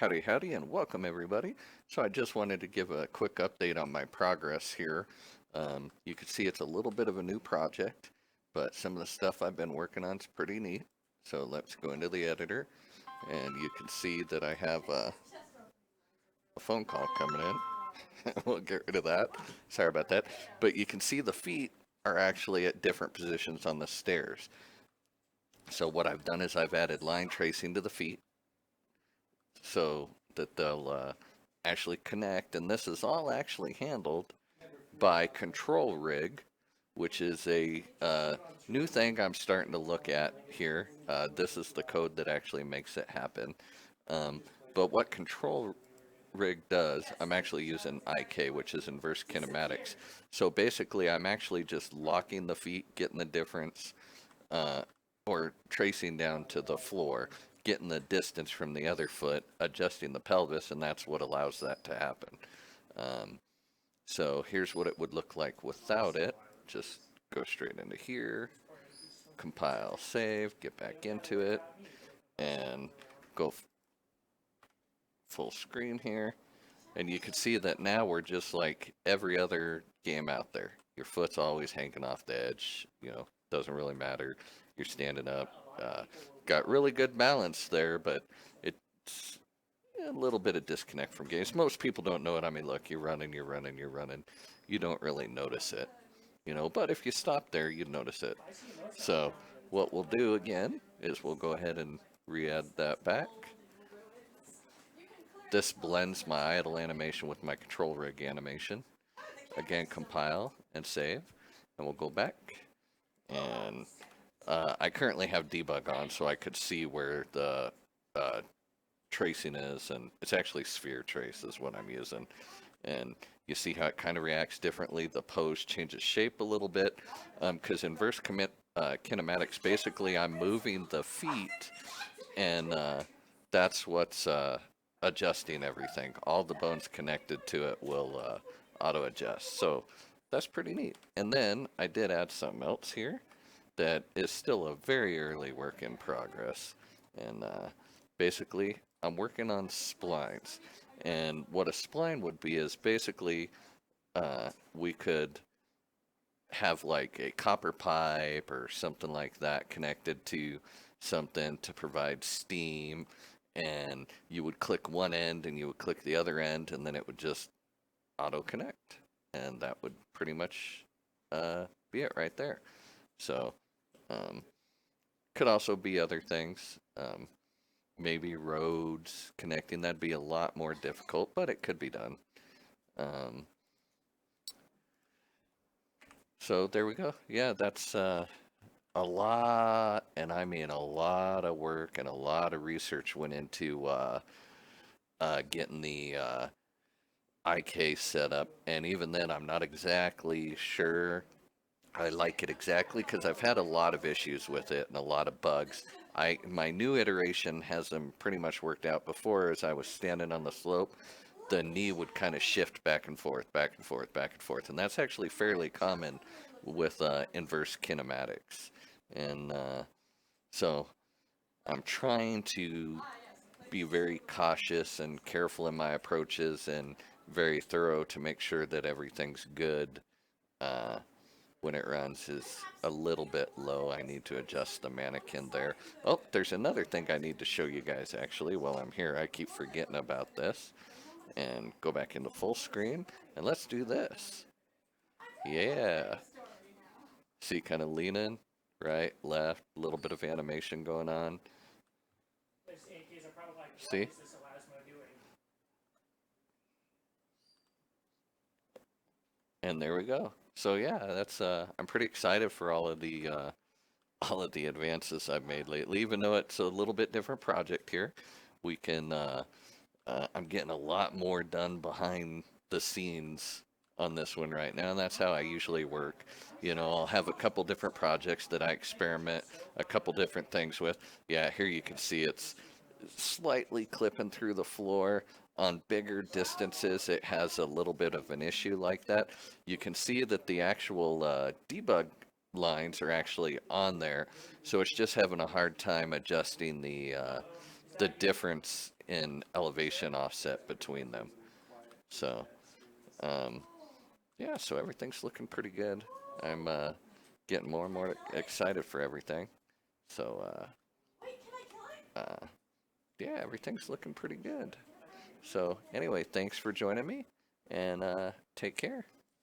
Howdy, howdy, and welcome everybody. So I just wanted to give a quick update on my progress here. You can see it's a little bit of a new project, but some of the stuff I've been working on is pretty neat. So let's go into the editor, and you can see that I have a phone call coming in. We'll get rid of that. Sorry about that. But you can see the feet are actually at different positions on the stairs. So what I've done is I've added line tracing to the feet so that they'll actually connect. And this is all actually handled by Control Rig, which is a new thing I'm starting to look at here. This is the code that actually makes it happen. Um, but what Control Rig does, I'm actually using IK, which is inverse kinematics. So basically, I'm actually just locking the feet, getting the difference, uh, or tracing down to the floor, getting the distance from the other foot, adjusting the pelvis, and that's what allows that to happen. Um, so here's what it would look like without it. Just go straight into here, compile, save, get back into it, and go full screen here. And you can see that now we're just like every other game out there. Your foot's always hanging off the edge, doesn't really matter. You're standing up. Got really good balance there, but it's a little bit of disconnect from games. Most people don't know it. I mean, look, you're running, you're running, you're running. You don't really notice it, but if you stop there, you'd notice it. So what we'll do again is we'll go ahead and re-add that back. This blends my idle animation with my control rig animation. Again, compile and save, and we'll go back. And I currently have debug on, so I could see where the tracing is, and it's actually sphere trace is what I'm using. And you see how it kind of reacts differently. The pose changes shape a little bit, because inverse kinematics, basically I'm moving the feet, and that's what's adjusting everything. All the bones connected to it will auto adjust. So that's pretty neat. And then I did add something else here that is still a very early work in progress. And basically, I'm working on splines. And what a spline would be is basically we could have like a copper pipe or something like that connected to something to provide steam, and you would click one end and you would click the other end, and then it would just auto connect, and that would pretty much be it right there. So um, could also be other things, maybe roads connecting. That'd be a lot more difficult, but it could be done. um, so there we go. Yeah, that's a lot, and I mean a lot of work and a lot of research went into getting the IK set up. And even then, I'm not exactly sure I like it exactly because I've had a lot of issues with it and a lot of bugs. My new iteration has them pretty much worked out. Before, as I was standing on the slope, the knee would kind of shift back and forth, back and forth, back and forth, and that's actually fairly common with inverse kinematics. And so I'm trying to be very cautious and careful in my approaches and very thorough to make sure that everything's good. Uh, when it runs is a little bit low. I need to adjust the mannequin there. Oh, there's another thing I need to show you guys actually while I'm here. I keep forgetting about this. And go back into full screen, and let's do this. Yeah. See, kind of leaning, right, left, a little bit of animation going on. See? And there we go. So yeah, that's I'm pretty excited for all of the advances I've made lately. Even though it's a little bit different project here, we can I'm getting a lot more done behind the scenes on this one right now, and that's how I usually work. I'll have a couple different projects that I experiment a couple different things with. Yeah, here you can see it's slightly clipping through the floor. On bigger distances, it has a little bit of an issue like that. You can see that the actual debug lines are actually on there, so it's just having a hard time adjusting the difference in elevation offset between them. So, um, yeah, so everything's looking pretty good. I'm getting more and more excited for everything. So, yeah, everything's looking pretty good. So, anyway, thanks for joining me, and take care.